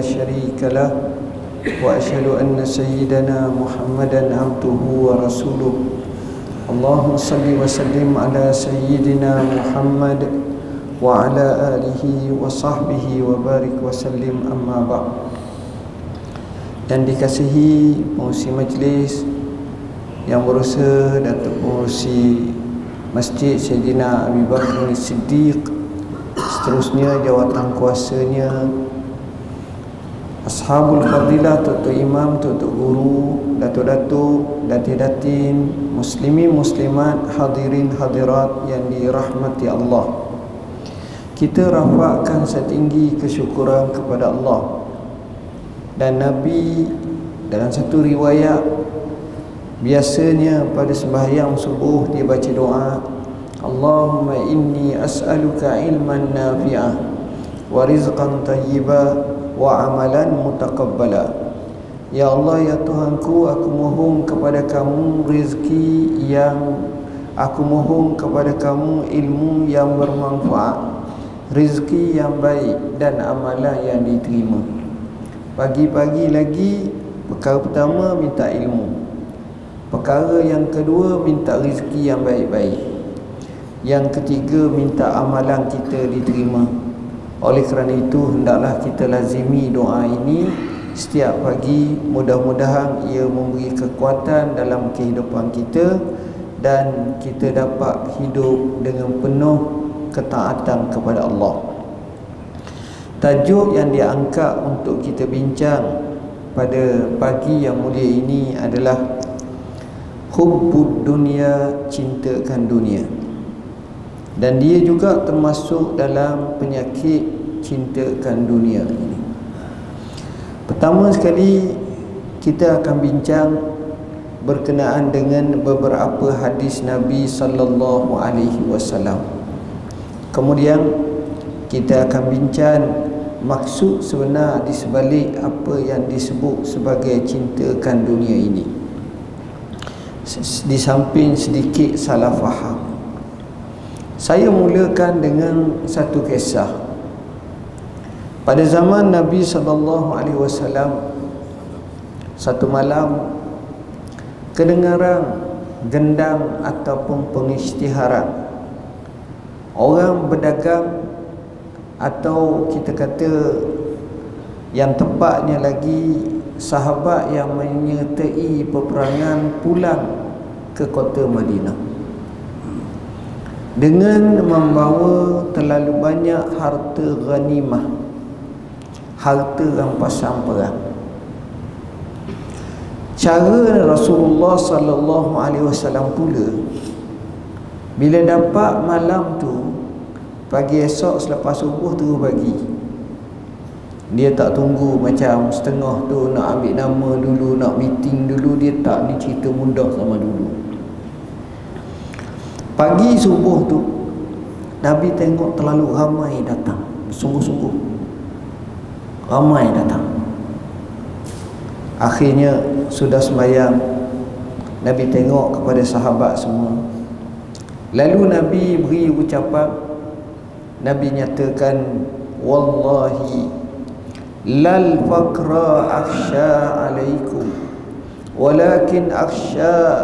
شريك له وأشهد أن سيدنا محمدا عبده ورسوله اللهم صل وسلم على سيدنا محمد وعلى آله وصحبه وبارك وسلم أما بعد. Yang dikasihi pengurusi majlis, yang berusaha Datuk Pengurusi Masjid Sayyidina Abi Bakar Siddiq, seterusnya jawatan kuasanya, Ashabul Fadilah, Tutu Imam, Tutu Guru, Datuk-Datuk, Dati-Datin, Muslimin, Muslimat, Hadirin, Hadirat yang dirahmati Allah. Kita rafakkan setinggi kesyukuran kepada Allah. Dan Nabi dalam satu riwayat, biasanya pada sembahyang subuh dia baca doa, Allahumma inni as'aluka ilman nafi'ah wa rizqan tayyiba wa amalan mutaqabbala. Ya Allah, ya Tuhanku, aku mohon kepada kamu rezeki yang, aku mohon kepada kamu ilmu yang bermanfaat, rezeki yang baik dan amalan yang diterima. Pagi-pagi lagi, perkara pertama minta ilmu, perkara yang kedua minta rezeki yang baik-baik, yang ketiga minta amalan kita diterima. Oleh kerana itu, hendaklah kita lazimi doa ini setiap pagi. Mudah-mudahan ia memberi kekuatan dalam kehidupan kita dan kita dapat hidup dengan penuh ketaatan kepada Allah. Tajuk yang diangkat untuk kita bincang pada pagi yang mulia ini adalah Hubbud dunia, cintakan dunia. Dan dia juga termasuk dalam penyakit cintakan dunia ini. Pertama sekali, kita akan bincang berkenaan dengan beberapa hadis Nabi sallallahu alaihi wasallam. Kemudian kita akan bincang maksud sebenar di sebalik apa yang disebut sebagai cintakan dunia ini, di samping sedikit salah faham. Saya mulakan dengan satu kisah. Pada zaman Nabi SAW, satu malam kedengaran gendang ataupun pengisytiharan orang berdagang, atau kita kata yang tepatnya lagi sahabat yang menyertai peperangan pulang ke kota Madinah dengan membawa terlalu banyak harta ghanimah, harta rampasan perang. Cara Rasulullah sallallahu alaihi wasallam pula, bila dapat malam tu, pagi esok selepas subuh terus bagi. Dia tak tunggu macam setengah tu nak ambil nama dulu, nak meeting dulu. Dia tak, ni cerita mudah sama dulu. Pagi subuh tu Nabi tengok terlalu ramai datang, sungguh-sungguh ramai datang. Akhirnya sudah sembahyang, Nabi tengok kepada sahabat semua. Lalu Nabi beri ucapan, Nabi nyatakan, wallahi lal faqra akhsha alaikum walakin akhsha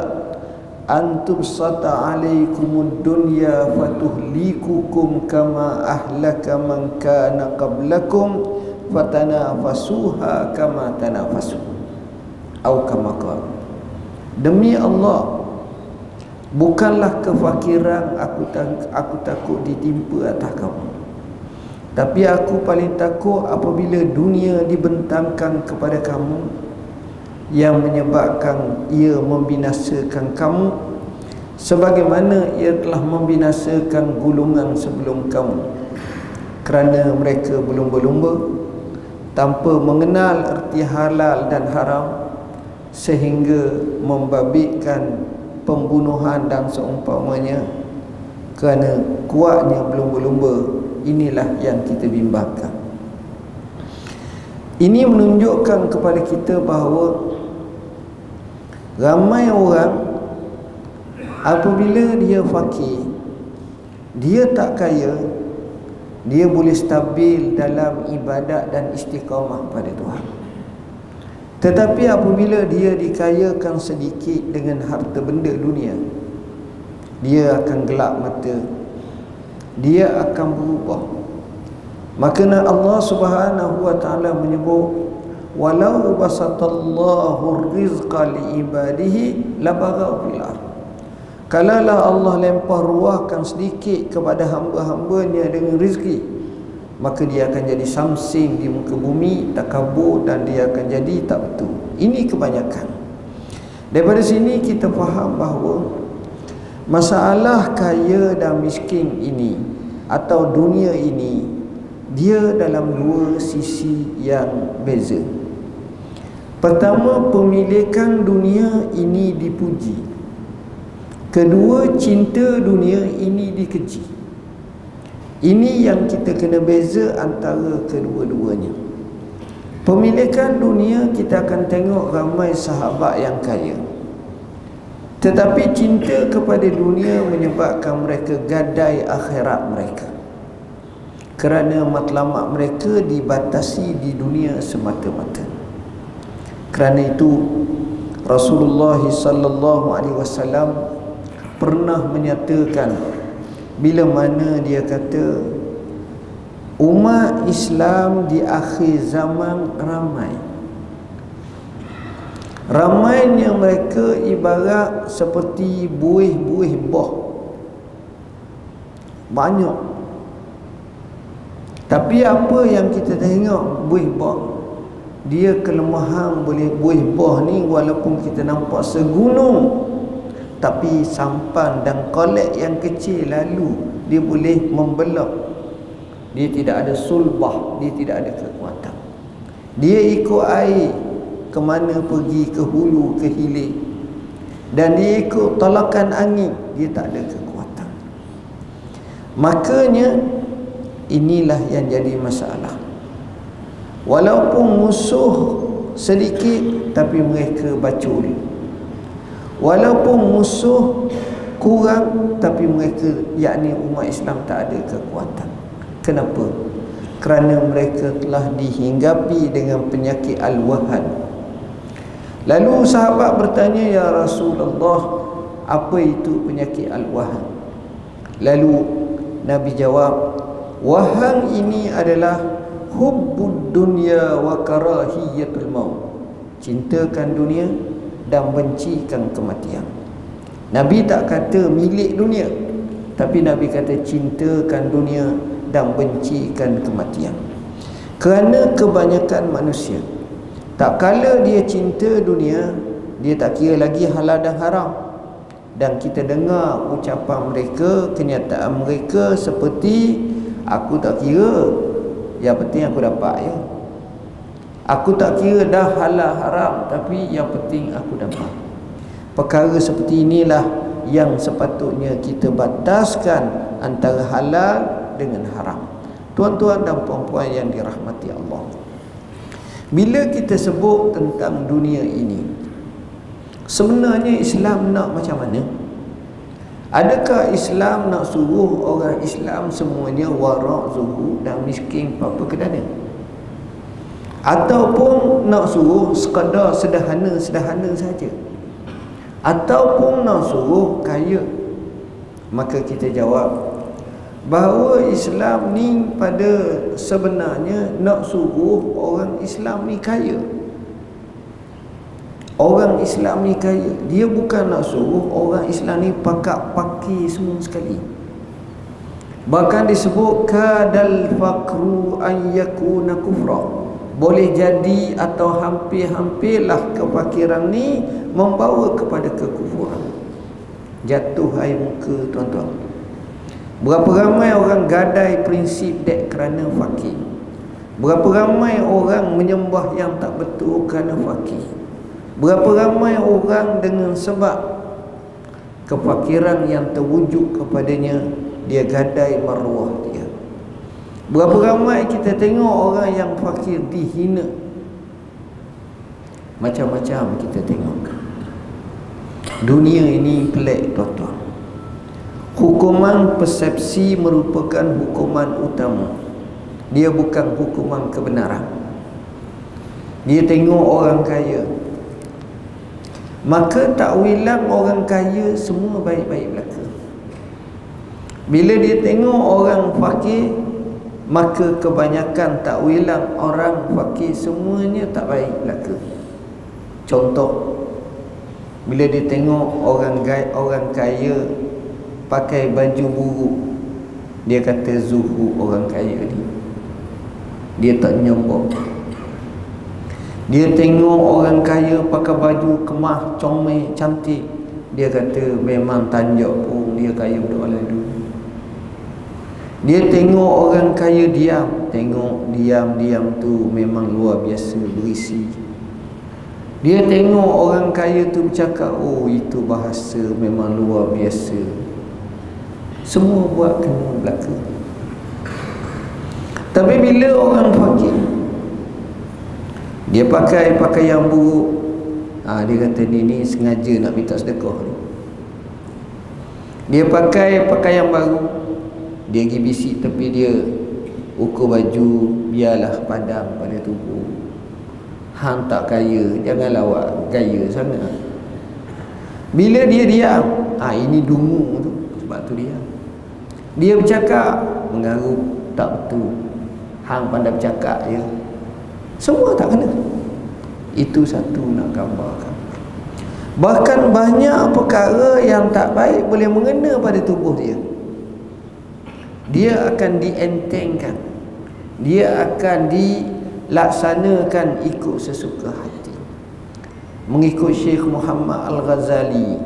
an tubsata alaikumud dunya fatuhlikukum kama ahlaka man kana qablakum fatanafasuha kama tanafasu atau kama qala. Demi Allah, bukanlah kefakiran aku takut ditimpa atas kamu, tapi aku paling takut apabila dunia dibentangkan kepada kamu, yang menyebabkan ia membinasakan kamu sebagaimana ia telah membinasakan golongan sebelum kamu, kerana mereka berlumba-lumba tanpa mengenal erti halal dan haram, sehingga membabitkan pembunuhan dan seumpamanya. Kerana kuatnya berlumba-lumba, inilah yang kita bimbangkan. Ini menunjukkan kepada kita bahawa ramai orang apabila dia fakir, dia tak kaya, dia boleh stabil dalam ibadat dan istiqamah pada Tuhan. Tetapi apabila dia dikayakan sedikit dengan harta benda dunia, dia akan gelap mata, dia akan berubah. Maka Allah Subhanahu wa taala menyebut, walau basatallahu rizqa li ibadihi labaghaw fil ardh. Kalaulah Allah lempar ruahkan sedikit kepada hamba-hambanya dengan rezeki, maka dia akan jadi samsing di muka bumi, takabur, dan dia akan jadi tak betul. Ini kebanyakan. Daripada sini kita faham bahawa masalah kaya dan miskin ini atau dunia ini, dia dalam dua sisi yang beza. Pertama, pemilikan dunia ini dipuji. Kedua, cinta dunia ini dikeji. Ini yang kita kena beza antara kedua-duanya. Pemilikan dunia, kita akan tengok ramai sahabat yang kaya, tetapi cinta kepada dunia menyebabkan mereka gadai akhirat mereka, kerana matlamat mereka dibatasi di dunia semata-mata. Kerana itu Rasulullah sallallahu alaihi wasallam pernah menyatakan, bila mana dia kata umat Islam di akhir zaman ramainya mereka ibarat seperti buih-buih buah, banyak. Tapi apa yang kita tengok buih buah, dia kelemahan boleh buih buah ni walaupun kita nampak segunung, tapi sampan dan kolek yang kecil lalu dia boleh membelah. Dia tidak ada sulbah, dia tidak ada kekuatan. Dia ikut air ke mana pergi, ke hulu, ke hilir, dan dia ikut tolakan angin, dia tak ada kekuatan. Makanya inilah yang jadi masalah. Walaupun musuh sedikit, tapi mereka bacul. Walaupun musuh kurang, tapi mereka, yakni umat Islam, tak ada kekuatan. Kenapa? Kerana mereka telah dihinggapi dengan penyakit al-wahan. Lalu sahabat bertanya, ya Rasulullah, apa itu penyakit al-wahan? Lalu Nabi jawab, wahan ini adalah hubbud dunya wa karahiyatul maut. Cintakan dunia dan bencikan kematian. Nabi tak kata milik dunia, tapi Nabi kata cintakan dunia dan bencikan kematian. Kerana kebanyakan manusia, tak kala dia cinta dunia, dia tak kira lagi halal dan haram. Dan kita dengar ucapan mereka, kenyataan mereka seperti, aku tak kira, yang penting aku dapat ya. Aku tak kira dah halal haram, tapi yang penting aku dapat. Perkara seperti inilah yang sepatutnya kita bataskan antara halal dengan haram. Tuan-tuan dan puan-puan yang dirahmati Allah, bila kita sebut tentang dunia ini, sebenarnya Islam nak macam mana? Adakah Islam nak suruh orang Islam semuanya warak, zuhud dan miskin apa kedana? Ataupun nak suruh sekadar sederhana-sederhana saja? Ataupun nak suruh kaya? Maka kita jawab bahawa Islam ni pada sebenarnya nak suruh orang Islam ni kaya. Orang Islam ni kaya. Dia bukan nak suruh orang Islam ni pakak-paki semua sekali. Bahkan disebut kadal faqru an yakuna kufra. Boleh jadi atau hampir-hampirlah kefakiran ni membawa kepada kekufuran. Jatuh air muka, tuan-tuan. Berapa ramai orang gadai prinsip dek kerana fakir. Berapa ramai orang menyembah yang tak betul kerana fakir. Berapa ramai orang dengan sebab kefakiran yang terwujud kepadanya, dia gadai maruah dia. Berapa ramai kita tengok orang yang fakir dihina. Macam-macam kita tengok. Dunia ini pelik, tuan-tuan. Hukuman persepsi merupakan hukuman utama. Dia bukan hukuman kebenaran. Dia tengok orang kaya, maka takwilan orang kaya semua baik-baik belaka. Bila dia tengok orang fakir, maka kebanyakan takwilan orang fakir semuanya tak baik belaka. Contoh, bila dia tengok orang kaya pakai baju buruk, dia kata zuhud orang kaya ni, dia tak nyombong. Dia tengok orang kaya pakai baju kemah, comel, cantik, dia kata memang tanjak pun dia kaya berdoa-doa. Dia tengok orang kaya diam, tengok diam-diam tu memang luar biasa berisi. Dia tengok orang kaya tu bercakap, oh itu bahasa memang luar biasa. Semua buat kena belaka. Tapi bila orang fakir, dia pakai pakaian buruk, dia kata ni sengaja nak minta sedekah ni. Dia pakai pakaian baru, dia pergi bisik tepi dia, ukur baju biarlah padam pada tubuh. Hang tak kaya, jangan lawak gaya sangat. Bila dia diam, ini dungu tu, sebab tu diam. Dia bercakap, mengarut, tak betul. Hang pandai bercakap je. Semua tak kena. Itu satu nak gambarkan. Bahkan banyak perkara yang tak baik boleh mengena pada tubuh dia. Dia akan dientengkan, dia akan dilaksanakan ikut sesuka hati. Mengikut Syekh Muhammad Al-Ghazali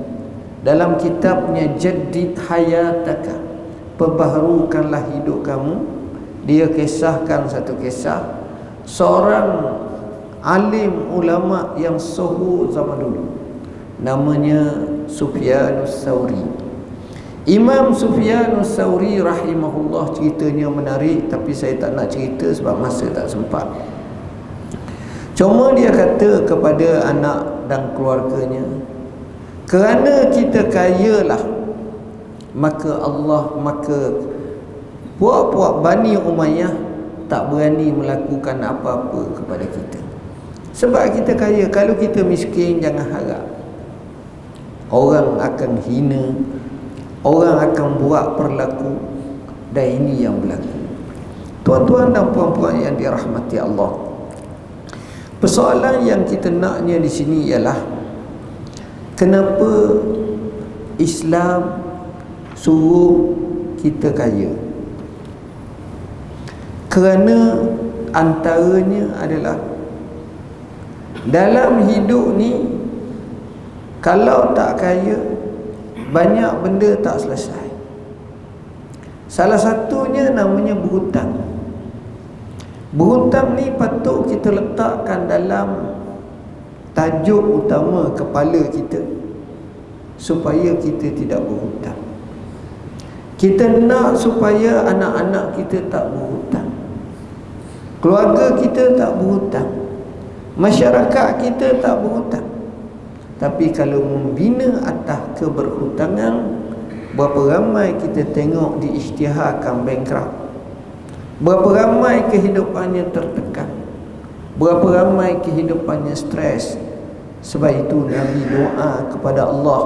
dalam kitabnya Jaddid Hayataka, perbaharukanlah hidup kamu, dia kisahkan satu kisah seorang alim ulama yang suhu zaman dulu, namanya Sufyanus Tsauri. Imam Sufyanus Tsauri rahimahullah, ceritanya menarik, tapi saya tak nak cerita sebab masa tak sempat. Cuma dia kata kepada anak dan keluarganya, kerana kita kayalah, maka puak-puak Bani Umayyah tak berani melakukan apa-apa kepada kita. Sebab kita kaya. Kalau kita miskin, jangan harap. Orang akan hina, orang akan buat perlaku, dan ini yang berlaku. Tuan-tuan dan puan-puan yang dirahmati Allah, persoalan yang kita naknya di sini ialah kenapa Islam suruh kita kaya? Kerana antaranya adalah dalam hidup ni, kalau tak kaya, banyak benda tak selesai. Salah satunya namanya berhutang. Berhutang ni patut kita letakkan dalam tajuk utama kepala kita, supaya kita tidak berhutang. Kita nak supaya anak-anak kita tak berhutang, keluarga kita tak berhutang, masyarakat kita tak berhutang. Tapi kalau membina atas keberhutangan, berapa ramai kita tengok diisytiharkan bankrupt, berapa ramai kehidupannya tertekan, berapa ramai kehidupannya stres. Sebab itu Nabi doa kepada Allah,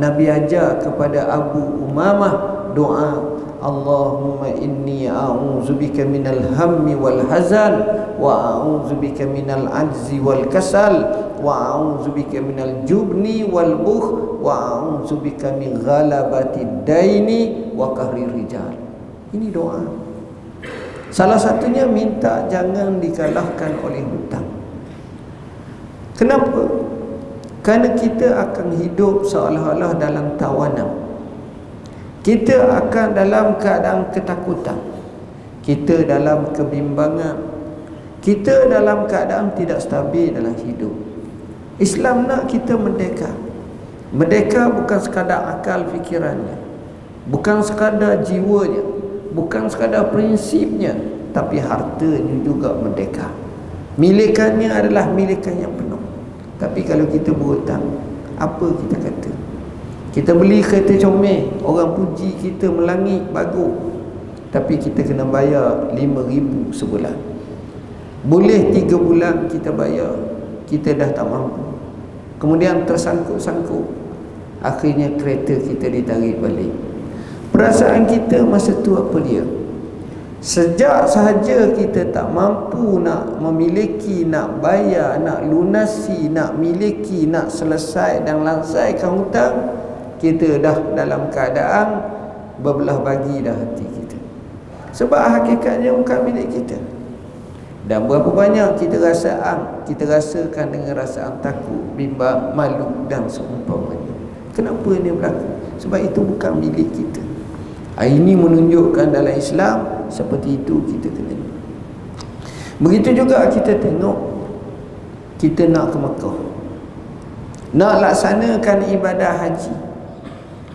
Nabi ajar kepada Abu Umamah doa, Allahumma inni a'udzubika minal hammi wal hazan, wa a'udzubika minal ajzi wal kasal, wa a'udzubika minal jubni wal bukh, wa a'udzubika min ghalabati daini wa qahri rijal. Ini doa. Salah satunya minta jangan dikalahkan oleh hutang. Kenapa? Kerana kita akan hidup seolah-olah dalam tawanan. Kita akan dalam keadaan ketakutan, kita dalam kebimbangan, kita dalam keadaan tidak stabil dalam hidup. Islam nak kita merdeka. Merdeka bukan sekadar akal fikirannya, bukan sekadar jiwanya, bukan sekadar prinsipnya, tapi hartanya juga merdeka. Milikannya adalah milikan yang penuh. Tapi kalau kita berhutang, apa kita kata? Kita beli kereta comel, orang puji kita melangit, bagus, tapi kita kena bayar 5,000 sebulan. Boleh 3 bulan kita bayar, kita dah tak mampu, kemudian tersangkut-sangkut, akhirnya kereta kita ditarik balik. Perasaan kita masa tu apa dia? Sejak sahaja kita tak mampu nak memiliki, nak bayar, nak lunasi, nak miliki, nak selesai dan lansaikan hutang, kita dah dalam keadaan berbelah bagi dah hati kita. Sebab hakikatnya bukan milik kita. Dan berapa banyak kita rasakan dengan rasaan takut, bimbang, malu dan seumpamanya. Kenapa ini berlaku? Sebab itu bukan milik kita. Ini menunjukkan dalam Islam seperti itu kita kena. Begitu juga kita tengok, kita nak ke Mekah, nak laksanakan ibadah haji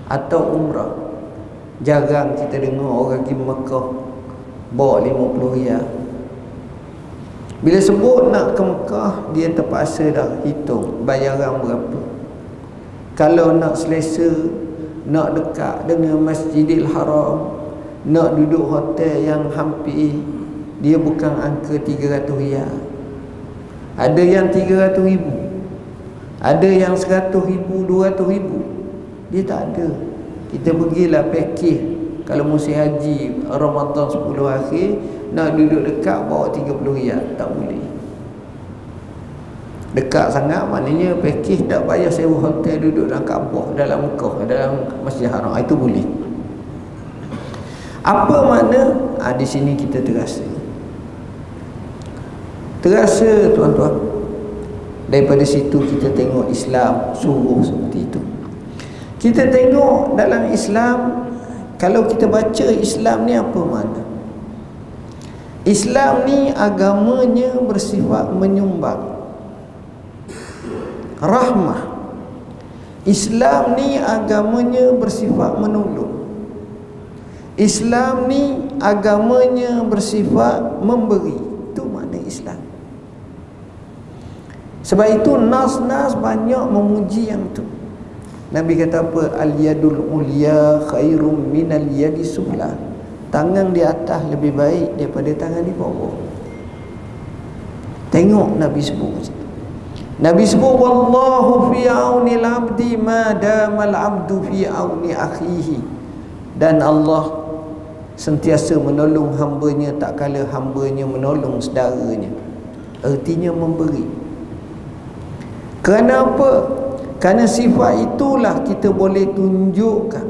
atau umrah. Jarang kita dengar orang pergi Mekah bawa 50 riyal. Bila sebut nak ke Mekah, dia terpaksa dah hitung bayaran berapa. Kalau nak selesa, nak dekat dengan Masjidil Haram, nak duduk hotel yang hampir, dia bukan angka 300 riyal. Ada yang 300,000, ada yang 100,000, 200,000. Dia tak ada. Kita pergilah pakej, kalau musim haji Ramadan 10 akhir, nak duduk dekat bawa 30 riyal, tak boleh. Dekat sangat maknanya pakej tak payah sewa hotel, duduk dalam Kaabah, dalam Mekah, dalam Masjid Haram, itu boleh. Apa makna? Di sini kita terasa tuan-tuan. Daripada situ kita tengok Islam suruh seperti itu. Kita tengok dalam Islam, kalau kita baca Islam ni apa makna? Islam ni agamanya bersifat menyumbang, rahmah. Islam ni agamanya bersifat menolong. Islam ni agamanya bersifat memberi. Itu makna Islam. Sebab itu nas-nas banyak memuji yang tu. Nabi kata apa? Al-yadul ulya khairum minal yadi sufla. Tangan di atas lebih baik daripada tangan di bawah. Tengok Nabi sebut macam tu. Nabi sebut wallahu fi auni al-abdi ma dama al-abdu fi auni akhihi. Dan Allah sentiasa menolong hambanya tak kala hambanya menolong saudaranya. Artinya memberi. Kerana apa? Kerana sifat itulah kita boleh tunjukkan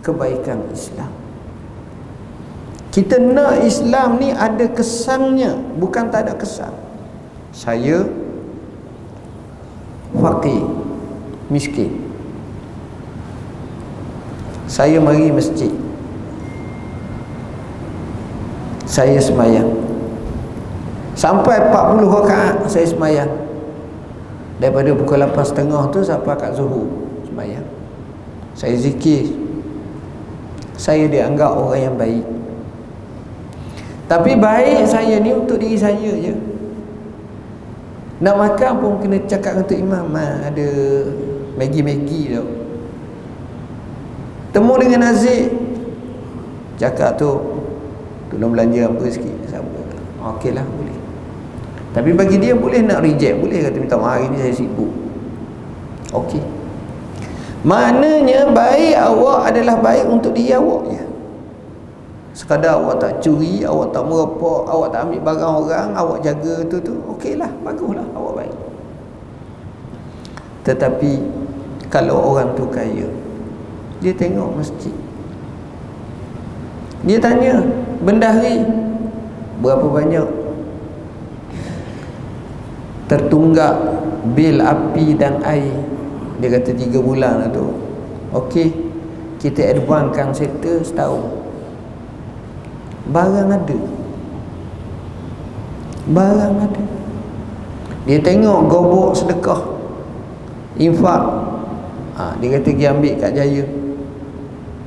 kebaikan Islam. Kita nak Islam ni ada kesannya, bukan tak ada kesan. Saya fakir, miskin, saya mari masjid, saya semayang sampai 40 rakaat saya semayang. Daripada pukul 8.30 tu sampai kat Zuhur semayang. Saya zikir. Saya dianggap orang yang baik. Tapi baik saya ni untuk diri saya je. Nak makan pun kena cakap dengan Tok Imam, ada Maggi tu. Temu dengan Aziz, cakap tu, tolong belanja apa sikit. Okey lah, boleh. Tapi bagi dia boleh nak reject, boleh kata minta maaf hari ni saya sibuk. Okey. Maknanya baik awak adalah baik untuk diri awak je. Sekadar awak tak curi, awak tak merapok, awak tak ambil barang orang, awak jaga tu, okeylah, baguslah, awak baik. Tetapi kalau orang tu kaya, dia tengok masjid, dia tanya bendahari berapa banyak tertunggak bil api dan air. Dia kata 3 bulan lah tu. Okey, kita advancekan settle setahun. Barang ada. Dia tengok gobok sedekah, infak, dia kata pergi ambil kat Jaya,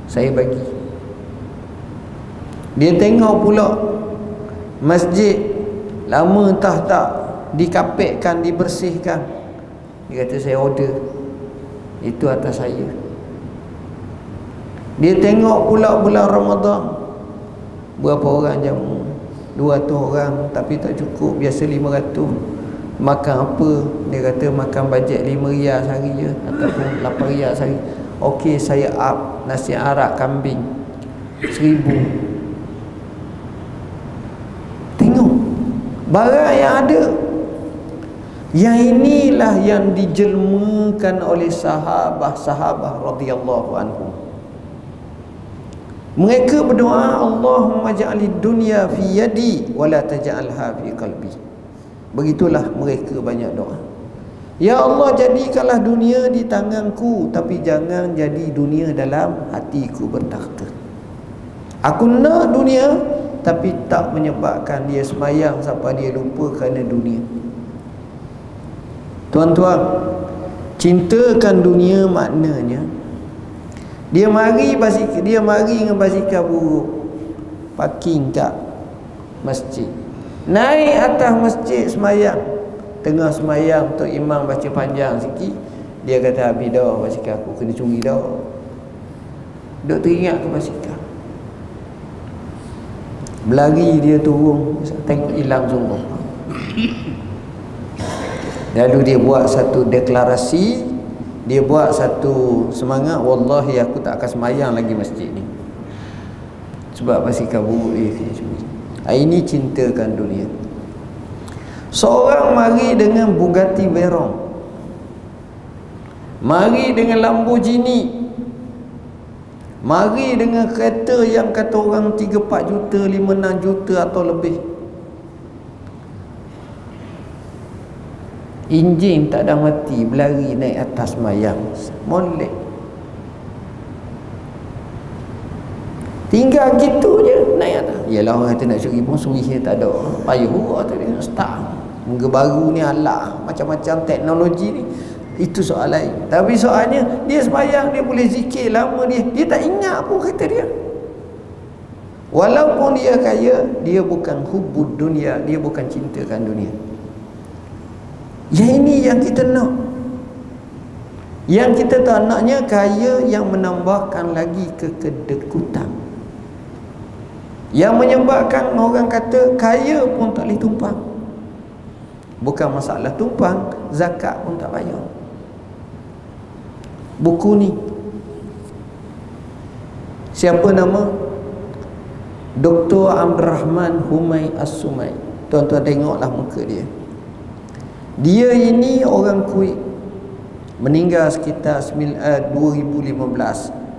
saya bagi. Dia tengok pula masjid lama entah tak dikapekkan, dibersihkan, dia kata saya order, Itu atas saya. Dia tengok pula bulan Ramadan, berapa orang jamu? 200 orang, tapi tak cukup. Biasa 500. Makan apa? Dia kata makan bajet 5 riyal sehari je, ataupun 8 riyal sehari. Okey, saya up nasi arak kambing 1000. Tengok barang yang ada. Yang inilah yang dijelmakan oleh sahabat-sahabat radhiyallahu anhum. Mereka berdoa, Allahumma ja'alid dunya fi yadi wa la taj'alha fi qalbi. Begitulah mereka banyak doa. Ya Allah, jadikanlah dunia di tanganku, tapi jangan jadi dunia dalam hatiku bertakhta. Aku nak dunia, tapi tak menyebabkan dia sembahyang sampai dia lupa kerana dunia. Tuan-tuan, cintakan dunia maknanya dia mari dengan basikal buruk, parking kat masjid, naik atas masjid sembahyang. Tengah sembahyang Tok Imam baca panjang sikit, dia kata habis dah basikal aku, kena curi dah. Duk teringat ke basikal, berlari dia turun, tengok hilang sungguh. Lalu dia buat satu deklarasi, dia buat satu semangat, wallahi aku tak akan sembahyang lagi masjid ni sebab basikal buruk dia kena curi. Ini cintakan dunia. Seorang mari dengan Bugatti Veyron, mari dengan Lamborghini, mari dengan kereta yang kata orang 3-4 juta, 5-6 juta atau lebih. Enjin tak ada mati, berlari naik atas mayang, molek. Tinggal gitu je naik atas. Yalah, orang kata nak curi pun suri tak ada. Payah juga tu dia start. Muka baru ni alah, macam-macam teknologi ni. Itu soal lain. Tapi soalnya dia sembahyang, dia boleh zikir lama, dia tak ingat pun kata dia. Walaupun dia kaya, dia bukan hubbud dunia, dia bukan cintakan dunia. Yang ini yang kita nak. Yang kita tak naknya kaya yang menambahkan lagi kekedekutan, yang menyebabkan orang kata kaya pun tak boleh tumpang. Bukan masalah tumpang, zakat pun tak bayar. Buku ni siapa nama? Dr. Abdul Rahman Humay As-Sumai. Tuan-tuan tengoklah muka dia. Dia ini orang Kuwait, meninggal sekitar 2015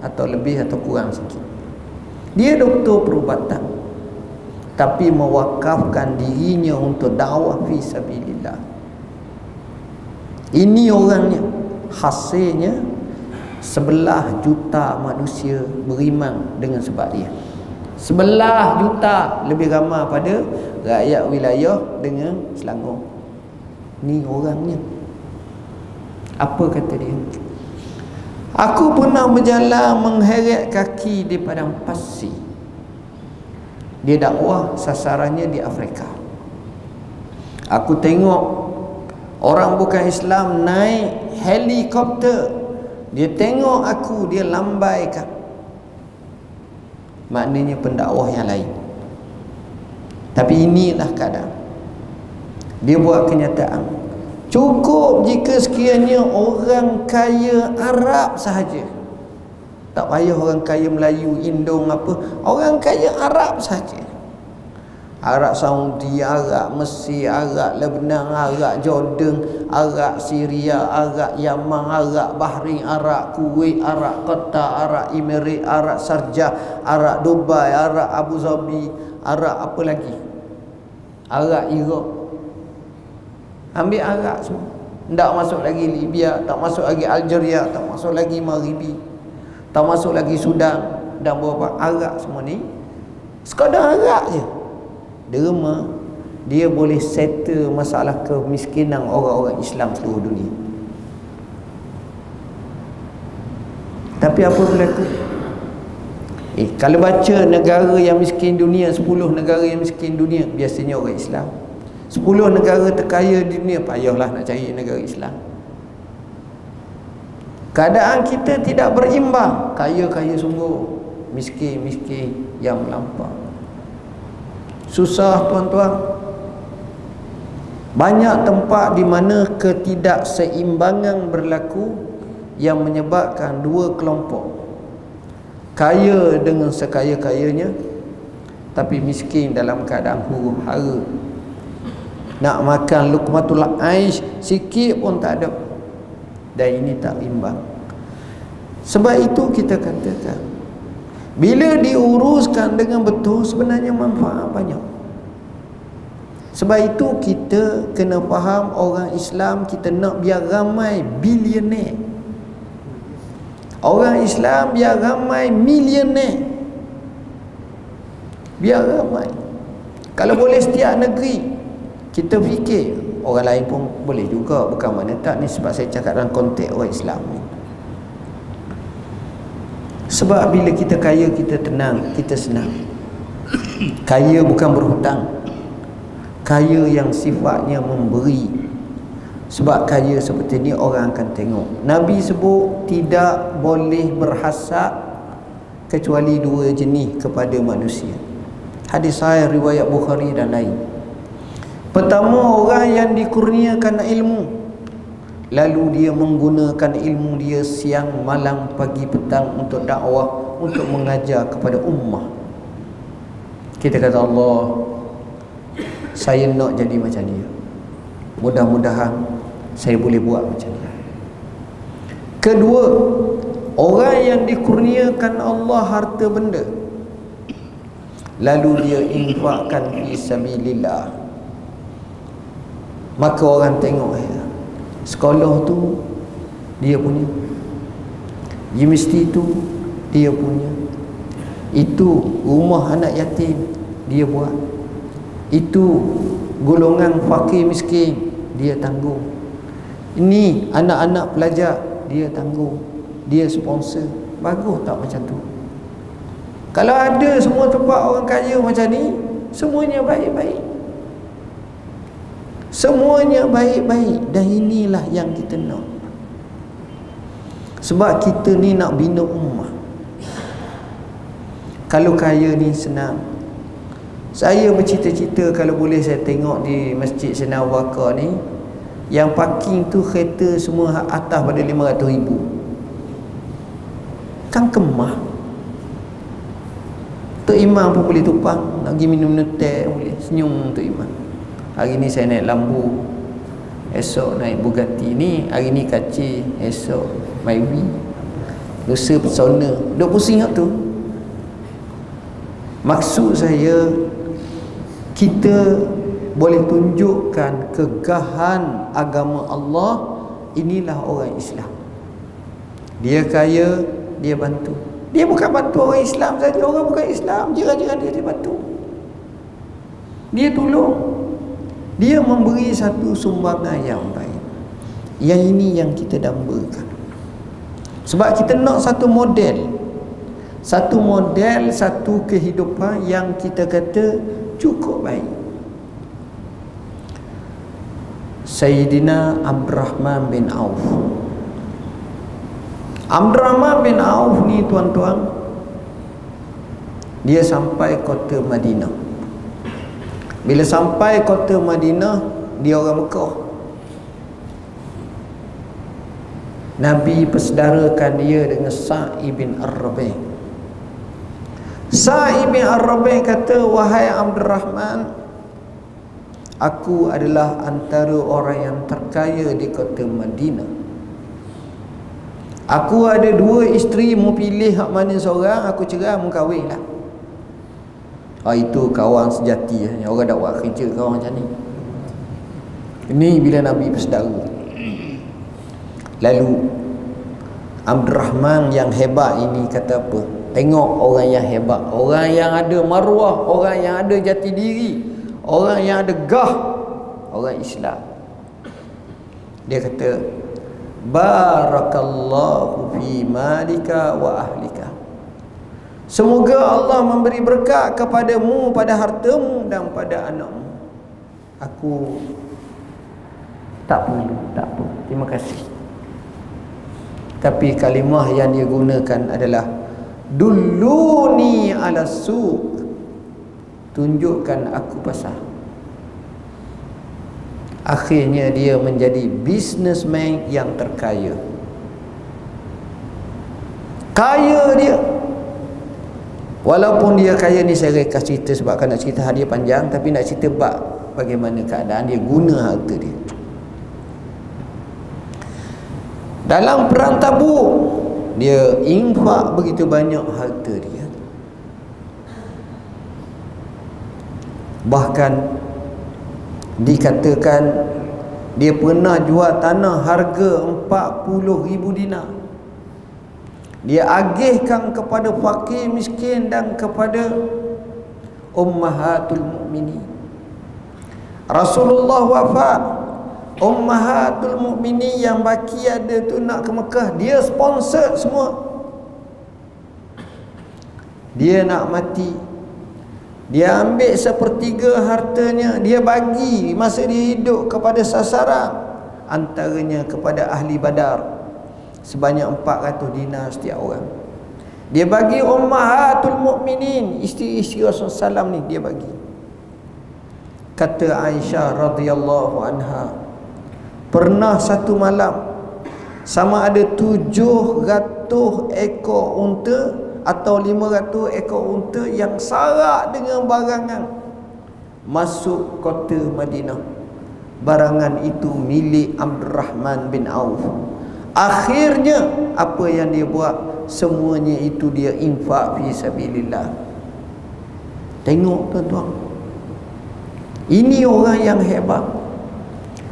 atau lebih atau kurang sikit. Dia doktor perubatan, tapi mewakafkan dirinya untuk dakwah fi sabilillah. Ini orangnya. Hasilnya 11 juta manusia beriman dengan sebab dia. 11 juta, lebih ramai pada rakyat wilayah dengan Selangor. Ni orangnya. Apa kata dia? Aku pernah berjalan mengheret kaki di padang pasir. Dia dakwah sasarannya di Afrika. Aku tengok orang bukan Islam naik helikopter, dia tengok aku, dia lambaikan. Maknanya pendakwah yang lain. Tapi inilah keadaan. Dia buat kenyataan, cukup jika sekiranya orang kaya Arab sahaja, tak payah orang kaya Melayu, Indong apa, orang kaya Arab sahaja, Arab Saudi, Arab Mesir, Arab Lebanon, Arab Jordan, Arab Syria, Arab Yaman, Arab Bahrain, Arab Kuwait, Arab Qatar, Arab Emirat, Arab Sharjah, Arab Dubai, Arab Abu Dhabi, Arab apa lagi, Arab Iraq. Ambil Arab semua. Tak masuk lagi Libya, tak masuk lagi Algeria, tak masuk lagi Maghribi, tak masuk lagi Sudan dan beberapa Arab semua ni. Sekadar Arab je. Derma dia boleh settle masalah kemiskinan orang-orang Islam seluruh dunia. Tapi apa berlaku? Kalau baca negara yang miskin dunia, 10 negara yang miskin dunia, biasanya orang Islam. 10 negara terkaya di dunia, payahlah nak cari negara Islam. Keadaan kita tidak berimbang. Kaya-kaya sungguh, miskin-miskin yang melampau. Susah tuan-tuan. Banyak tempat di mana ketidakseimbangan berlaku yang menyebabkan dua kelompok. Kaya dengan sekaya-kayanya, tapi miskin dalam keadaan huru-hara. Nak makan luqmatul aish sikit pun tak ada. Dan ini tak imbang. Sebab itu kita katakan, bila diuruskan dengan betul, sebenarnya manfaat banyak. Sebab itu kita kena faham, orang Islam kita nak biar ramai bilioner. Orang Islam biar ramai milioner. Biar ramai. Kalau boleh setiap negeri, kita fikir orang lain pun boleh juga. Bukan mana tak, ni sebab saya cakap dalam konteks orang Islam ni. Sebab bila kita kaya, kita tenang, kita senang. Kaya bukan berhutang. Kaya yang sifatnya memberi. Sebab kaya seperti ni orang akan tengok. Nabi sebut tidak boleh berhasad kecuali dua jenis kepada manusia. Hadis sahih riwayat Bukhari dan lain. Pertama, orang yang dikurniakan ilmu, lalu dia menggunakan ilmu dia siang, malam, pagi, petang untuk dakwah, untuk mengajar kepada ummah. Kita kata, Allah, saya nak jadi macam dia. Mudah-mudahan saya boleh buat macam dia. Kedua, orang yang dikurniakan Allah harta benda, lalu dia infakkan fi sabilillah. Maka orang tengok, sekolah tu dia punya, universiti tu dia punya, itu rumah anak yatim dia buat, itu golongan fakir miskin dia tanggung, ini anak-anak pelajar dia tanggung, dia sponsor. Bagus tak macam tu? Kalau ada semua tempat orang kaya macam ni, semuanya baik-baik, semuanya baik-baik. Dan inilah yang kita nak. Sebab kita ni nak bina ummah. Kalau kaya ni senang. Saya bercita-cita kalau boleh saya tengok di Masjid Sena Waka ni, yang parking tu kereta semua atas pada 500,000. Kan kemah. Tok Imam pun boleh tumpang, nak pergi minum-minum teh boleh, senyum Tok Imam. Hari ni saya naik Lambo, esok naik Bugatti. Ni hari ni kacir, esok Myvi, lusa Pesona. Duk pusing tu. Maksud saya, kita boleh tunjukkan kegahan agama Allah. Inilah orang Islam. Dia kaya, dia bantu. Dia bukan bantu orang Islam saja. Orang bukan Islam, jiran-jiran dia bantu. Dia tolong. Dia memberi satu sumbangan yang baik. Yang ini yang kita dambakan. Sebab kita nak satu model, satu kehidupan yang kita kata cukup baik. Sayyidina Abdurrahman bin Auf. Abdurrahman bin Auf ni tuan-tuan, dia sampai kota Madinah. Bila sampai kota Madinah, dia orang Mekah. Nabi persaudarakan dia dengan Sa'ib bin Ar-Rabi'. Sa'ib bin Ar-Rabi' kata, wahai Abdurrahman, aku adalah antara orang yang terkaya di kota Madinah. Aku ada 2 isteri, mau pilih hak mana seorang, aku cerai, mau kahwin lah. Itu kawan sejati. Orang dah buat kerja kawan macam ni. Ini bila Nabi bersaudara. Lalu Abdurrahman yang hebat ini kata apa? Tengok orang yang hebat, orang yang ada maruah, orang yang ada jati diri, orang yang ada gah, orang Islam. Dia kata, barakallahu fi malika wa ahlika. Semoga Allah memberi berkat kepadamu pada hartamu dan pada anakmu. Aku tak perlu, tak apa. Terima kasih. Tapi kalimah yang dia gunakan adalah dulluni ala suq, tunjukkan aku pasar. Akhirnya dia menjadi businessman yang terkaya. Kaya dia. Walaupun dia kaya ni, saya rekas cerita sebab kan nak cerita hadiah panjang, tapi nak cerita bagaimana keadaan dia guna harta dia. Dalam perang Tabuk, dia infak begitu banyak harta dia. Bahkan dikatakan dia pernah jual tanah harga 40,000 dinar. Dia agihkan kepada fakir miskin dan kepada ummahatul mukminin. Rasulullah wafat, ummahatul mukminin yang baki ada tu nak ke Mekah, dia sponsor semua. Dia nak mati, dia ambil sepertiga hartanya, dia bagi masa dia hidup kepada sasaran, antaranya kepada ahli Badar, sebanyak 400 dinar setiap orang. Dia bagi ummahatul mukminin, isteri-isteri Rasulullah SAW ni dia bagi. Kata Aisyah radhiyallahu anha, pernah satu malam sama ada 700 ekor unta atau 500 ekor unta yang sarak dengan barangan masuk kota Madinah. Barangan itu milik Abdurrahman bin Auf. Akhirnya apa yang dia buat, semuanya itu dia infak fi sabilillah. Tengok tuan-tuan, ini orang yang hebat.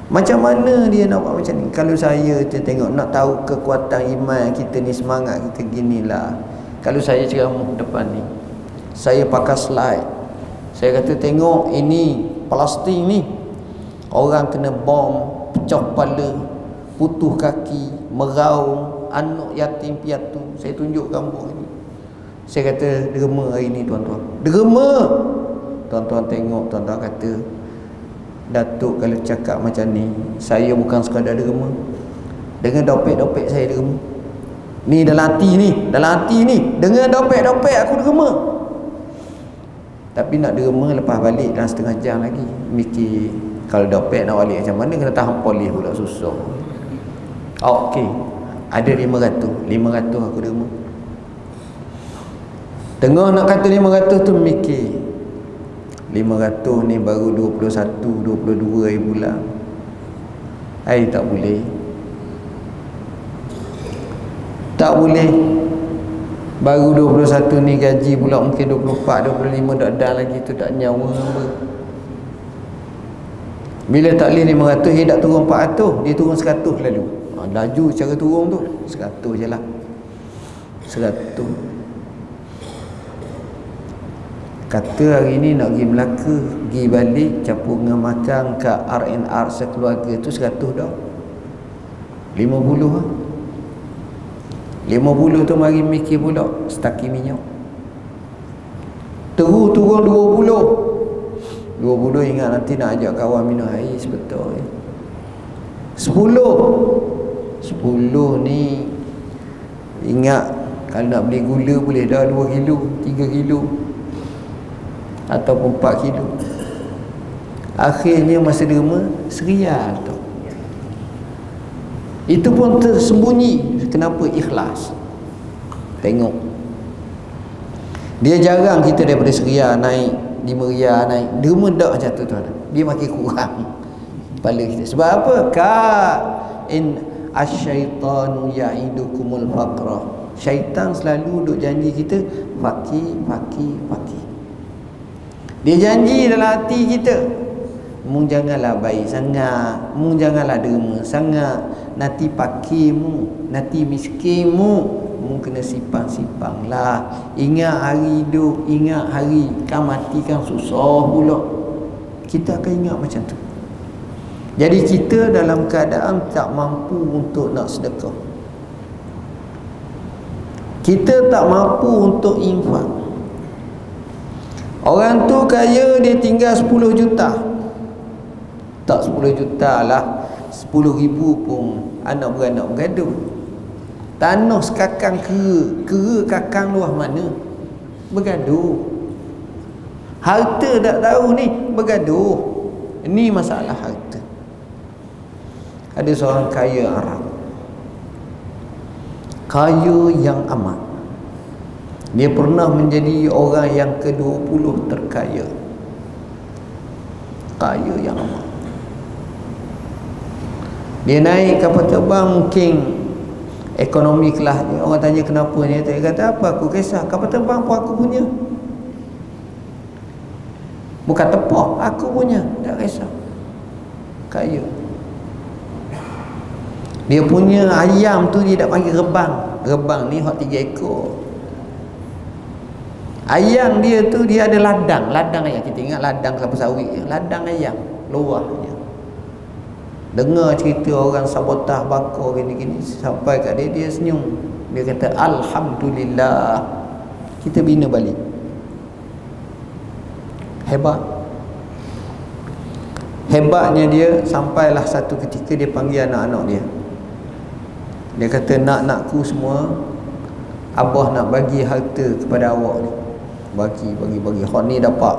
Macam mana dia nak buat macam ni? Kalau saya tengok, nak tahu kekuatan iman kita ni, semangat kita ginilah. Kalau saya ceramah depan ni, saya pakai slide, saya kata tengok ini Palestin ni, orang kena bom, pecah kepala, putus kaki, meraung, anak yatim piatu. Saya tunjuk gambar ini. Saya kata derma hari ni tuan-tuan, derma. Tuan-tuan tengok, tuan-tuan kata Datuk kalau cakap macam ni, saya bukan sekadar derma. Dengan dompet-dompet saya derma. Ni dalam hati ni, dalam hati ni, dengan dompet-dompet aku derma. Tapi nak derma lepas balik dalam setengah jam lagi, mikir kalau dompet nak balik macam mana, kena tahan polis pula, susah. Okey, ada 500 aku derma. Tengah nak kata 500 tu mikir 500 ni baru 21-22 ribu bulan. Tak boleh. Tak boleh. Baru 21 ni gaji pula mungkin 24-25 tak ada lagi, tu tak nyawa apa. Bila tak boleh 500, dia tak turun 400, dia turun 100 lalu. Laju cara turun tu 100 je lah. 100. Kata hari ni nak pergi Melaka, pergi balik campur dengan makan kat R&R sekeluarga tu 100 dah. 50 lah. 50 tu mari mikir pula setaki minyak. Terus turun 20. 20 ingat nanti nak ajak kawan minum air sebetul. 10 ni ingat kalau nak beli gula boleh dah 2 kilo, 3 kilo ataupun 4 kilo. Akhirnya masa derma serial tu. Itu pun tersembunyi. Kenapa? Ikhlas. Tengok, dia jarang kita daripada serial naik 5 riyal naik. Derma tak macam tu tuan. Dia makin kurang kepala kita. Sebab apa? In asyaitanu ya'idukumul faqra. Syaitan selalu duk janji kita fakir. Dia janji dalam hati kita, mung janganlah baik sangat, mung janganlah derma sangat, nanti pakirmu, nanti miskinmu, mung kena simpang lah. Ingat hari hidup, ingat hari kan mati kan susah pula. Kita akan ingat macam tu. Jadi kita dalam keadaan tak mampu untuk nak sedekah, kita tak mampu untuk infak. Orang tu kaya, dia tinggal 10 juta. Tak 10 juta lah, 10,000 pun anak beranak bergaduh. Tanah sekakang kera kakang luar mana? Bergaduh. Harta tak tahu ni, bergaduh. Ini masalah harta. Ada seorang kaya Arab, kaya yang amat. Dia pernah menjadi orang yang ke-20 terkaya. Kaya yang amat. Dia naik kapal terbang, mungkin ekonomi kelas dia. Orang tanya kenapa ni, dia kata apa aku kisah, kapal terbang pun aku punya. Bukan tepah, aku punya, tak kisah. Kaya. Dia punya ayam tu dia tak panggil rebang. Rebang ni hak 3 ekor. Ayam dia tu dia ada ladang. Ladang ayam, kita ingat ladang kelapa sawit, ladang ayam luahnya. Dengar cerita orang sabotah bakar gini-gini, sampai kat dia, dia senyum. Dia kata alhamdulillah kita bina balik. Hebat. Hebatnya dia, sampailah satu ketika dia panggil anak-anak dia. Dia kata, nak-nakku semua, abah nak bagi harta kepada awak ni. Bagi. Hak ni dapat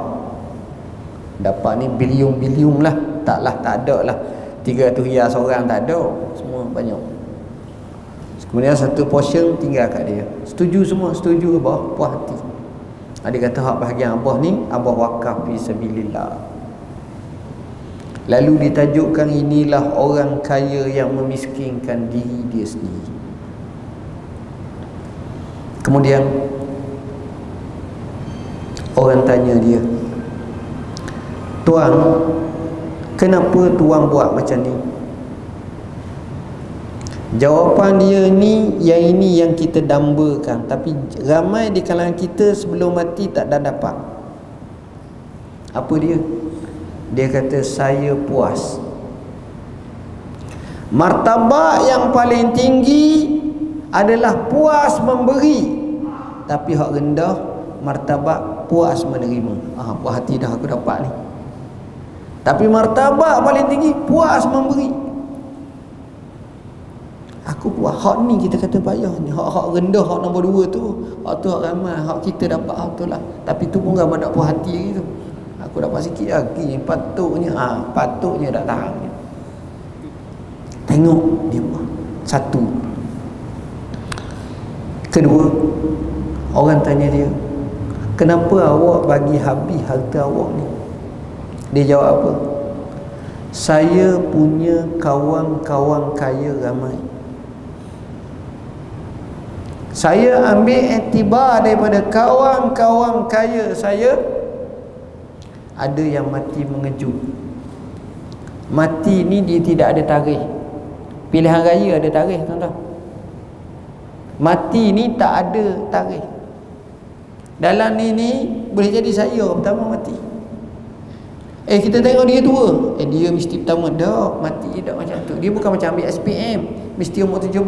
ni bilion-bilion lah. Tak ada lah 300 riyal seorang, tak ada. Semua banyak. Kemudian satu portion tinggal kat dia. Setuju semua, setuju abah, puas hati. Dia kata hak bahagian abah ni, abah wakaf fi sabilillah. Lalu ditajukkan inilah orang kaya yang memiskinkan diri dia sendiri. Kemudian orang tanya dia, tuan, kenapa tuan buat macam ni? Jawapan dia ni, yang ini yang kita dambakan, tapi ramai di kalangan kita sebelum mati tak dah dapat. Apa dia? Dia kata, saya puas. Martabat yang paling tinggi adalah puas memberi, tapi hak rendah martabat puas menerima. Puas hati dah aku dapat ni. Tapi martabat paling tinggi puas memberi. Aku puas. Hak ni kita kata payah ni. Hak rendah, hak nombor 2 tu, hak tu hak ramai, hak kita dapat hak tu lah. Tapi tu pun ramai tak puas hati gitu. Aku dapat sikit lagi, patutnya tak tahan. Tengok dia buat. Satu. Kedua, orang tanya dia, kenapa awak bagi habis harta awak ni? Dia jawab apa? Saya punya kawan-kawan kaya ramai. Saya ambil iktibar daripada kawan-kawan kaya saya, ada yang mati mengejut. Mati ni dia tidak ada tarikh. Pilihan raya ada tarikh, tuan-tuan. Mati ni tak ada tarikh. Dalam ni boleh jadi saya orang pertama mati. Kita tengok dia tua, dia mesti pertama. Dah mati dah macam tu. Dia bukan macam ambil SPM mesti umur 17.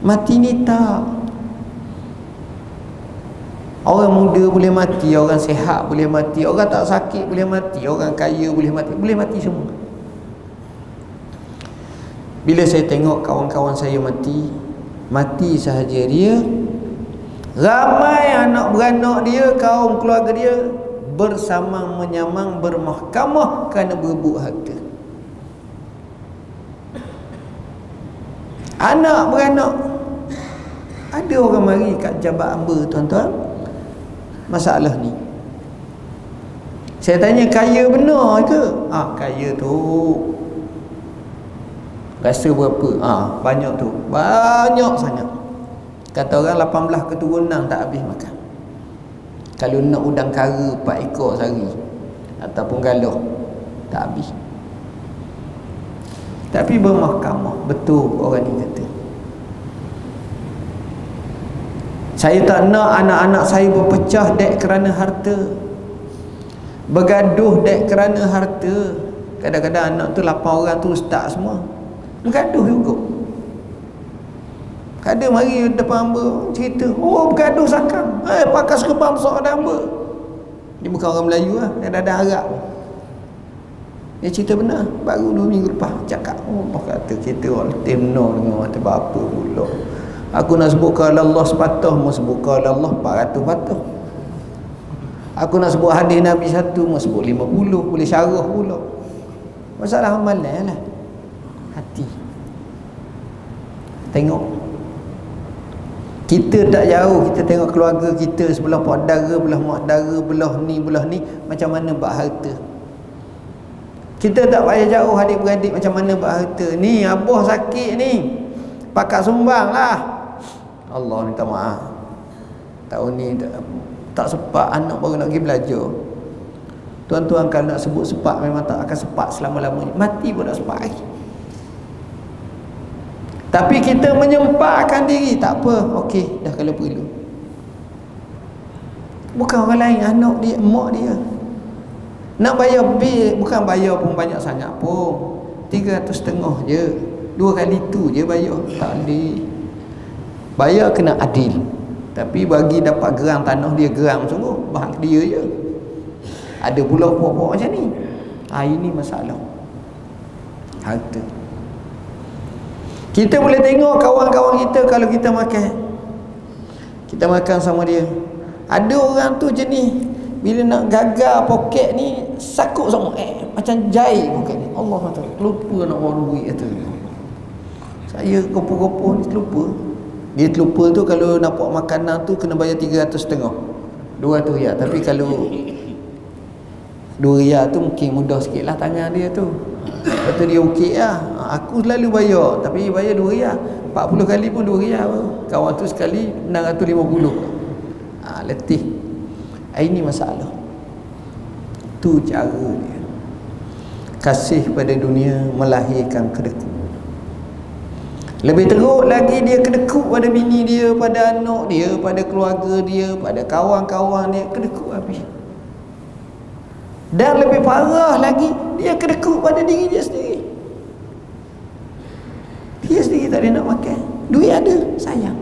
Mati ni tak. Orang muda boleh mati, orang sihat boleh mati, orang tak sakit boleh mati, orang kaya boleh mati semua. Bila saya tengok kawan-kawan saya mati sahaja dia, ramai anak beranak dia, kaum keluarga dia bersamang menyamang bermahkamah kerana berebut harta. Anak beranak. Ada orang mari kat Jabal Amba, tuan-tuan, masalah ni. Saya tanya, kaya benar ke? Kaya tu rasa berapa? Banyak tu. Banyak sangat. Kata orang 18 keturunan tak habis makan. Kalau nak udang kara 4 ekor sehari ataupun galah, tak habis. Tapi bermahkamah. Betul orang ni kata. Saya tak nak anak-anak saya berpecah dek kerana harta, bergaduh dek kerana harta. Kadang-kadang anak tu 8 orang tu ustaz semua, bergaduh juga. Kadang mari depan hamba cerita, bergaduh sakang, pakas kebang besar ada hamba. Dia bukan orang Melayu lah, dia ada Arab. Dia cerita benar. Baru 2 minggu lepas cakap, Allah kata kita orang timno dengan mata bapa pula. Aku nak sebut qala Allah 100, mau sebut qala Allah 400 patah. Aku nak sebut hadis Nabi 1, mau sebut 50, boleh syarah pula. Masalah amalan lah. Hati. Tengok. Kita tak jauh, kita tengok keluarga kita sebelah pak dara, belah mak dara, belah ni, macam mana bak harta. Kita tak payah jauh adik-beradik macam mana bak harta. Ni abah sakit ni, pakat sumbang lah. Allah minta maaf. Tahun ni tak sepak, anak baru nak pergi belajar. Tuan-tuan kalau nak sebut sepak, memang tak akan sepak selama-lamanya. Mati pun tak sepak lagi. Tapi kita menyempatkan diri, tak apa, okey, dah kalau perlu. Bukan orang lain, anak dia, mak dia. Nak bayar bil, bukan bayar pun banyak sangat pun. 350 je. 2 kali tu je bayar. Tak boleh. Bayar kena adil. Tapi bagi dapat gerang tanah dia, gerang sungguh. Bahang dia je. Ada pula pokok macam ni. Ini masalah harta. Kita boleh tengok kawan-kawan kita kalau kita makan. Kita makan sama dia. Ada orang tu jenis bila nak gagal poket ni sakut sama macam jahit poket ni. Allah Taala lupa nak bawa duit kata. Saya kopo-kopo ni terlupa. Dia terlupa tu kalau nampak makanan tu kena bayar 350. 200 riyal. Tapi kalau 2 riyal tu mungkin mudah sikit lah tangan dia tu. Lepas tu dia okey lah. Aku selalu bayar, tapi bayar 2 riyal. 40 kali pun 2 riyal. Kawan tu sekali 650. Letih. Ini masalah. Tu cara dia. Kasih pada dunia melahirkan kedekut. Lebih teruk lagi dia kedekut pada bini dia, pada anak dia, pada keluarga dia, pada kawan-kawan dia, kedekut habis. Dan lebih parah lagi, dia kedekut pada diri dia sendiri. Dia sendiri tak ada nak makan. Duit ada, sayang.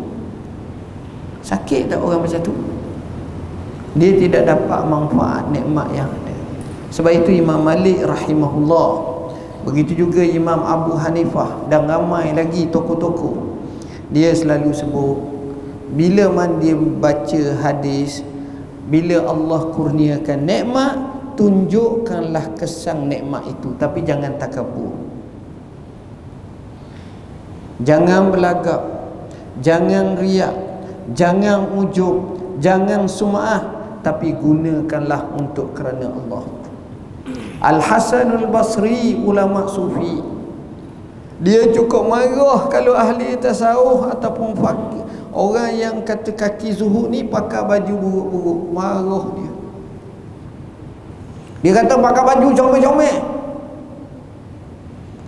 Sakit tak orang macam tu? Dia tidak dapat manfaat nikmat yang ada. Sebab itu Imam Malik rahimahullah, begitu juga Imam Abu Hanifah dan ramai lagi tokoh-tokoh, dia selalu sebut, bila man dia baca hadis, bila Allah kurniakan nikmat, tunjukkanlah kesan nikmat itu, tapi jangan takabur. Jangan belagak, jangan riak, jangan ujub, jangan sum'ah, tapi gunakanlah untuk kerana Allah. Al-Hasan Al-Basri, ulama sufi, dia cukup marah kalau ahli tasawuf ataupun fakir, orang yang kata kaki zuhud ni pakai baju buruk-buruk, marah dia. Dia kata pakai baju comel-comel.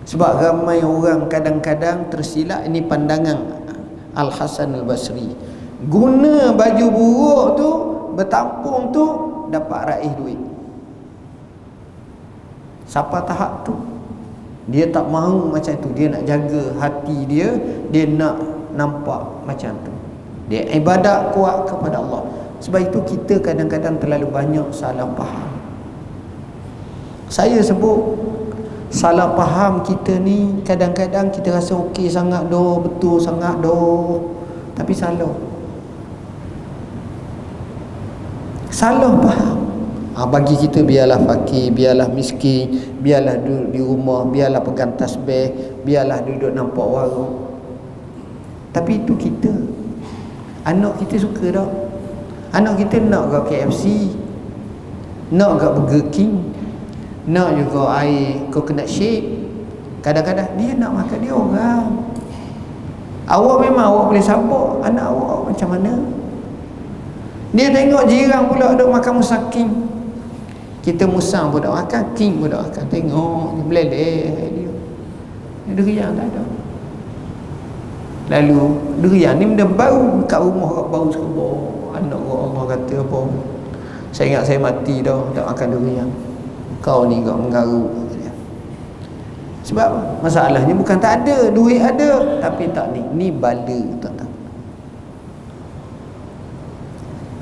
Sebab ramai orang kadang-kadang tersilap, ini pandangan Al-Hasan Al-Basri, guna baju buruk tu, bertampung tu, dapat raih duit. Siapa tahap tu? Dia tak mahu macam tu. Dia nak jaga hati dia, dia nak nampak macam tu. Dia ibadat kuat kepada Allah. Sebab itu kita kadang-kadang terlalu banyak salah faham. Saya sebut salah faham kita ni, kadang-kadang kita rasa okey sangat doh, betul sangat doh, tapi salah. Salah faham. Bagi kita biarlah fakir, biarlah miskin, biarlah duduk di rumah, biarlah pegang tasbih, biarlah duduk nampak warung. Tapi itu kita. Anak kita suka tak? Anak kita nak ke KFC, nak ke Burger King, nak juga air coconut shake. Kadang-kadang dia nak makan dia orang. Awak memang awak boleh sabar, anak awak macam mana? Dia tengok jiran pula duk makan musaking. Kita musang pun tak makan, king pun tak makan. Tengok dia meleleh dia. Durian tak ada. Lalu durian ni benda baru kat rumah, kat baru sekebor. Anak Allah kata apa? Saya ingat saya mati dah tak makan durian. Kau ni kau mengaru. Sebab masalahnya bukan tak ada, duit ada tapi tak ni. Ni bala, tuan-tuan.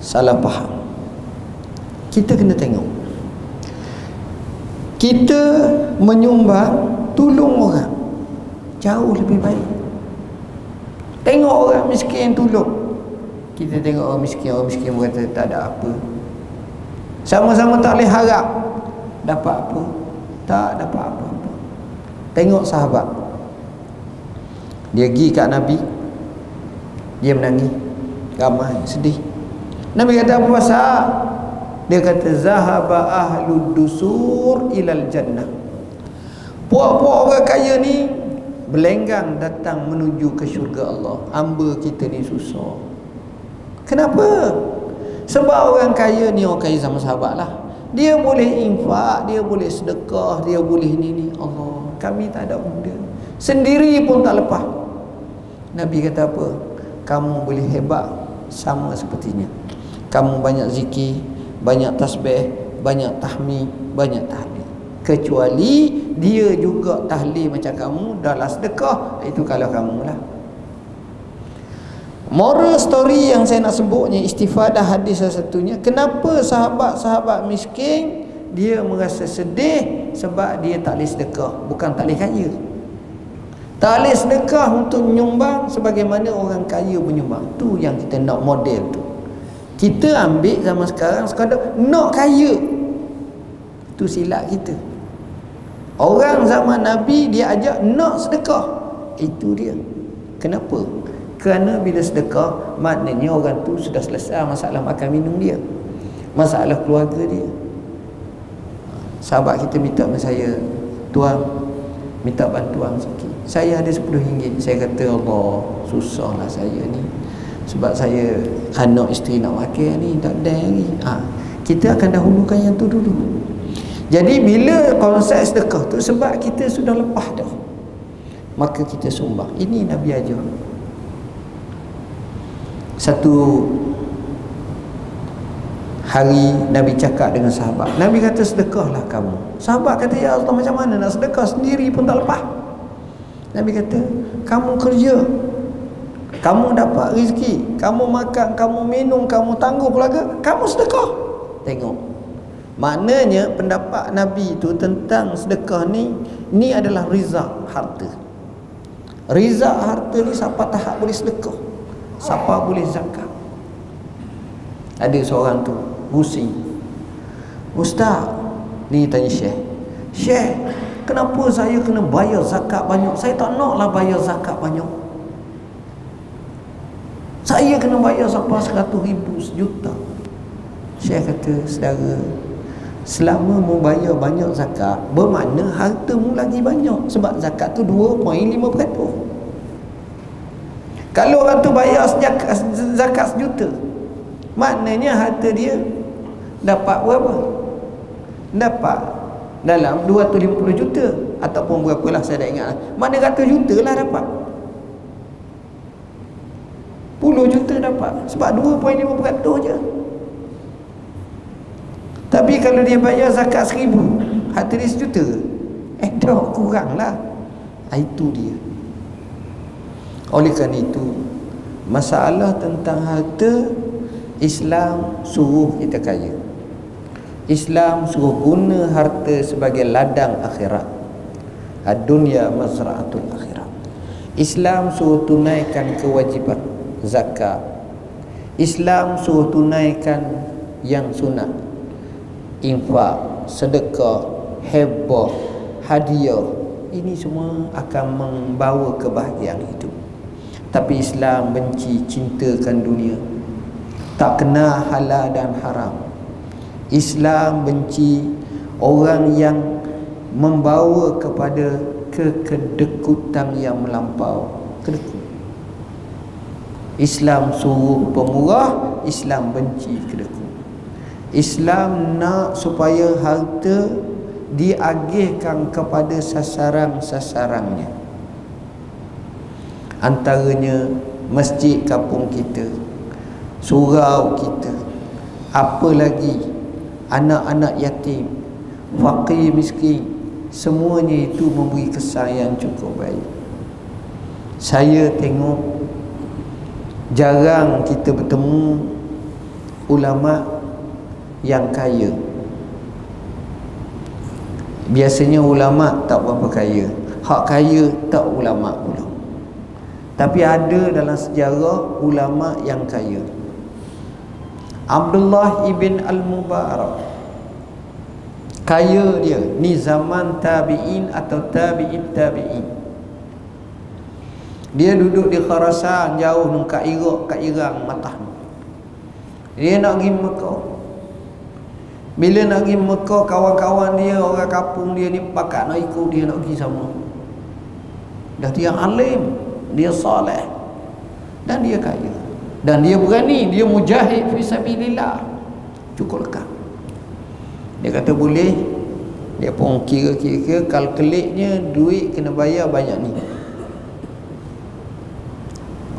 Salah faham. Kita kena tengok. Kita menyumbang, tolong orang, jauh lebih baik. Tengok orang miskin tolong. Kita tengok orang miskin berkata tak ada apa. Sama-sama tak boleh harap dapat apa. Tak dapat apa-apa. Tengok sahabat, dia pergi kat Nabi, dia menangis, ramai, sedih. Nabi kata apa pasal? Dia kata zahaba ahlud dusur ilal jannah. Puak-puak orang kaya ni berlenggang datang menuju ke syurga Allah. Hamba kita ni susah. Kenapa? Sebab orang kaya ni, orang kaya sama sahabat lah, dia boleh infak, dia boleh sedekah, dia boleh ni. Allah, kami tak ada benda, sendiri pun tak lepas. Nabi kata apa? Kamu boleh hebat sama sepertinya. Kamu banyak zikir, banyak tasbih, banyak tahmid, banyak tahlil. Kecuali dia juga tahlil macam kamu, dah sedekah, itu kalau kamu lah. Moral story yang saya nak sebutnya, istifadah hadis salah satunya, kenapa sahabat-sahabat miskin dia merasa sedih? Sebab dia tak boleh sedekah, bukan tak boleh kaya. Tak boleh sedekah untuk menyumbang sebagaimana orang kaya menyumbang. Tu yang kita nak model tu. Kita ambil zaman sekarang sekadar nak kaya. Itu silap kita. Orang zaman Nabi dia ajak nak sedekah. Itu dia. Kenapa? Kerana bila sedekah, maknanya orang tu sudah selesai masalah makan minum dia, masalah keluarga dia. Sahabat kita minta dengan saya, tuan, minta bantuan sikit. Saya ada RM10. Saya kata, Allah, susahlah saya ni. Sebab saya anak isteri nak makan ni, tak ada lagi. Kita akan dahulukan yang tu dulu. Jadi bila konsep sedekah tu, sebab kita sudah lepas dah, maka kita sumbang. Ini Nabi ajar. Satu hari Nabi cakap dengan sahabat, Nabi kata sedekahlah kamu. Sahabat kata, ya Allah, macam mana nak sedekah, sendiri pun tak lepas. Nabi kata, kamu kerja, kamu dapat rezeki, kamu makan, kamu minum, kamu tangguh keluarga, kamu sedekah. Tengok, maknanya pendapat Nabi itu tentang sedekah ni adalah rizak harta. Rizak harta ni siapa tahap boleh sedekah, siapa boleh zakat. Ada seorang tu pusing, Ustaz, ni tanya Syekh, kenapa saya kena bayar zakat banyak? Saya tak naklah bayar zakat banyak. Saya kena bayar sampai 100,000, sejuta. Syekh kata, saudara, selama mu bayar banyak zakat, bermakna harta mu lagi banyak. Sebab zakat tu 2.5%. Kalau orang tu bayar zakat sejuta, maknanya harta dia dapat berapa? Dapat dalam 250 juta ataupun berapalah, saya tak ingat lah. Mana 100 juta lah dapat, 10 juta dapat, sebab 2.5% je. Tapi kalau dia bayar zakat 1,000, harta dia sejuta, dah kurang lah. Itu dia. Oleh kerana itu, masalah tentang harta, Islam suruh kita kaya. Islam suruh guna harta sebagai ladang akhirat. Ad-dunya mazra'atul akhirat. Islam suruh tunaikan kewajipan zakat. Islam suruh tunaikan yang sunat, infak, sedekah, hebah, hadiah. Ini semua akan membawa kebahagiaan hidup. Tapi Islam benci cintakan dunia, tak kena halal dan haram. Islam benci orang yang membawa kepada kekedekutan yang melampau. Kedekut. Islam suruh pemurah, Islam benci kedekut. Islam nak supaya harta diagihkan kepada sasaran-sasarannya. Antaranya masjid kampung kita, surau kita, apa lagi anak-anak yatim, fakir miskin, semuanya itu memberi kesan yang cukup baik. Saya tengok jarang kita bertemu ulama yang kaya. Biasanya ulama tak berapa kaya. Hak kaya tak ulama pula. Tapi ada dalam sejarah ulama yang kaya. Abdullah ibn al-Mubarak, kaya dia. Ni zaman tabi'in atau tabi'in tabi'in. Dia duduk di Khurasan, jauh kat Iraq, kat Iran matah. Dia nak pergi Mekah. Bila nak pergi Mekah, kawan-kawan dia, orang kampung dia ni pakat nak ikut dia, nak pergi sama. Dah dia alim, dia soleh, dan dia kaya, dan dia berani, dia mujahid fi sabilillah. Cukup lekat. Dia kata boleh. Dia pun kira-kira kalkulatnya duit kena bayar banyak ni.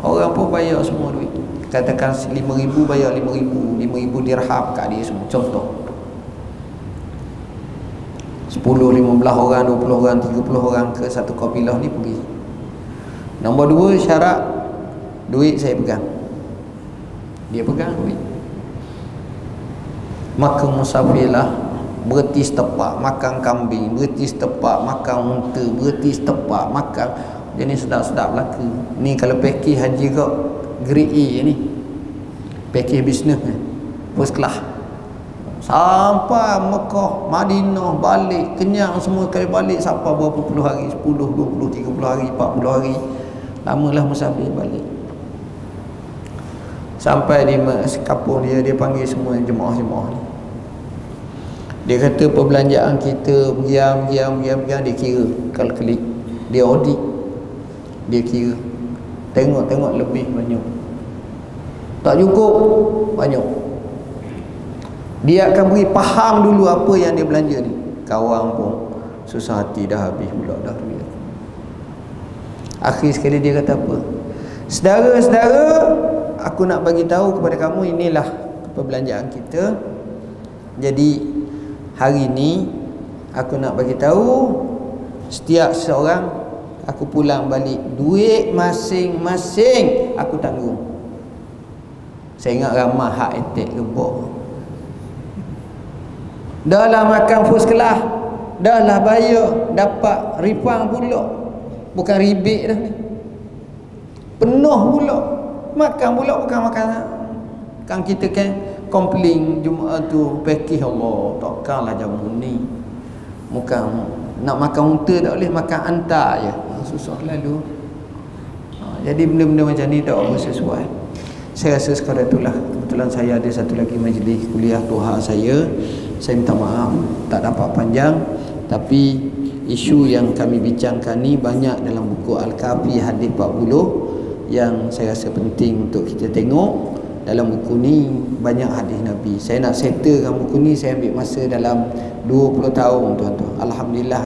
Orang pun bayar semua duit. Katakan 5,000 bayar 5,000, 5,000 dirham kat dia semua. Contoh 10, 15 orang, 20 orang, 30 orang ke satu kabilah ni pergi. Nombor 2 syarat, duit saya pegang. Dia pegang duit. Maka musafirlah, berhenti setepak makan kambing, berhenti setepak makan unta, berhenti setepak makan. Jadi sedap-sedap laku. Ni kalau package haji kau grade A ni, package bisnes ni, first class, sampai Mekah, Madinah, balik kenyang semua. Kali balik sampai berapa puluh hari, 10, 20, 30 hari, 40 hari. Lamalah musafir balik. Sampai di kampung dia, dia panggil semua jemaah-jemaah ni. Dia kata perbelanjaan kita giam, dia kira kalkulat, dia audit, dia kira, tengok lebih banyak, tak cukup banyak. Dia akan beri faham dulu apa yang dia belanja ni. Kawan pun susah hati, dah habis pula dah duit. Akhir sekali dia kata apa? Saudara-saudara, aku nak bagi tahu kepada kamu, inilah perbelanjaan kita. Jadi hari ni aku nak bagi tahu, setiap seorang aku pulang balik duit masing-masing aku tanggung. Saya ingat ramah hak etek gebok. Dah lah makan first class, dah lah bayar, dapat refund pula. Bukan rebate dah ni, penuh pula. Makan pula bukan makan. Kan kita kan komplain Jumaat tu package, Allah takkanlah jamu ni. Bukan nak makan unta tak boleh, makan antar je. Susah lalu. Jadi benda-benda macam ni tak apa sesuai. Saya rasa sekadar itulah. Kebetulan saya ada satu lagi majlis kuliah Tuhan saya. Saya minta maaf tak dapat panjang, tapi isu yang kami bincangkan ni banyak dalam buku Al-Kafi Hadis 40 yang saya rasa penting untuk kita tengok. Dalam buku ni banyak hadis Nabi. Saya nak settlekan buku ni, saya ambil masa dalam 20 tahun tuan-tuan. Alhamdulillah.